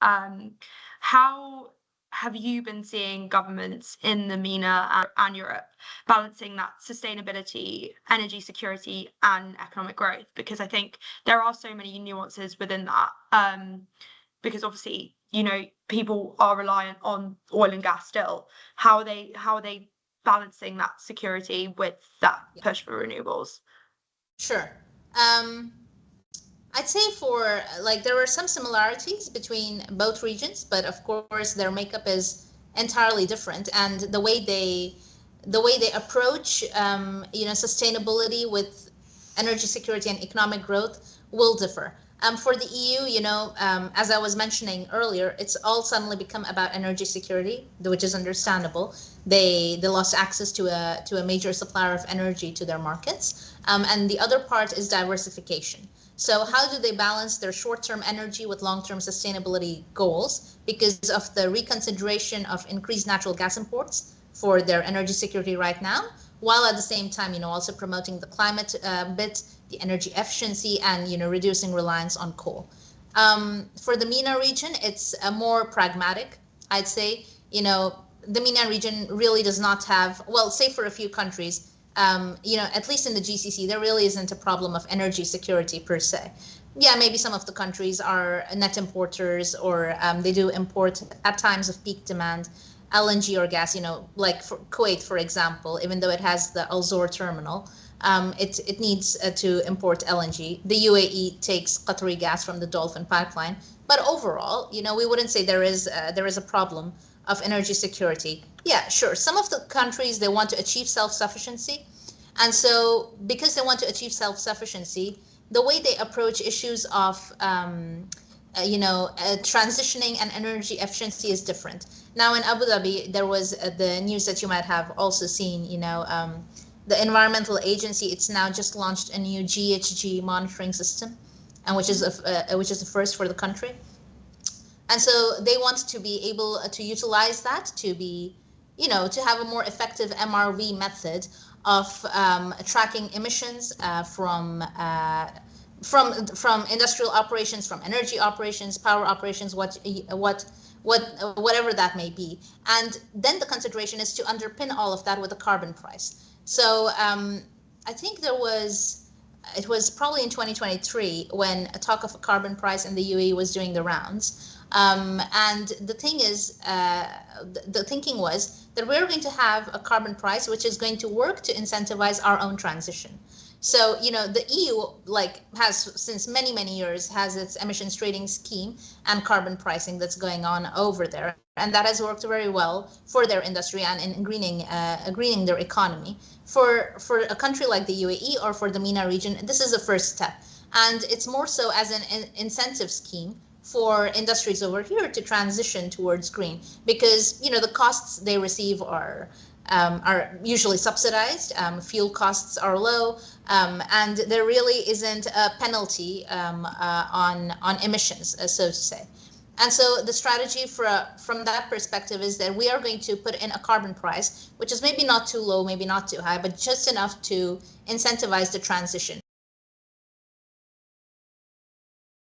How have you been seeing governments in the MENA and Europe balancing that sustainability, energy security, and economic growth? Because I think there are so many nuances within that. Because obviously, people are reliant on oil and gas still. How are they balancing that security with that push for renewables? Sure. Um, I'd say for like there are some similarities between both regions, but of course their makeup is entirely different, and the way they approach sustainability with energy security and economic growth will differ. For the EU, as I was mentioning earlier, it's all suddenly become about energy security, which is understandable. They lost access to a major supplier of energy to their markets, and the other part is diversification. So how do they balance their short-term energy with long-term sustainability goals because of the reconsideration of increased natural gas imports for their energy security right now, while at the same time, also promoting the climate bit, the energy efficiency, and reducing reliance on coal. For the MENA region, it's more pragmatic, I'd say. The MENA region really does not have, well, say for a few countries, at least in the GCC, there really isn't a problem of energy security per se. Yeah, maybe some of the countries are net importers, or they do import at times of peak demand LNG or gas, like for Kuwait, for example, even though it has the Al Zor terminal, it needs to import LNG. The UAE takes Qatari gas from the Dolphin pipeline. But overall, we wouldn't say there is a problem of energy security. Yeah, sure. Some of the countries, they want to achieve self-sufficiency. And so because they want to achieve self-sufficiency, the way they approach issues of transitioning and energy efficiency is different. Now in Abu Dhabi, there was the news that you might have also seen, the environmental agency, it's now just launched a new GHG monitoring system, and which is the first for the country. And so they want to be able to utilize that to have a more effective MRV method of tracking emissions from industrial operations, from energy operations, power operations, whatever that may be. And then the consideration is to underpin all of that with a carbon price. So I think it was probably in 2023 when a talk of a carbon price in the UAE was doing the rounds. And the thinking was that we're going to have a carbon price which is going to work to incentivize our own transition. So, the EU has since many, many years has its emissions trading scheme and carbon pricing that's going on over there. And that has worked very well for their industry and in greening their economy. For a country like the UAE or for the MENA region, this is the first step. And it's more so as an incentive scheme for industries over here to transition towards green, because the costs they receive are usually subsidized. Fuel costs are low, and there really isn't a penalty on emissions, so to say. And so the strategy from that perspective is that we are going to put in a carbon price, which is maybe not too low, maybe not too high, but just enough to incentivize the transition.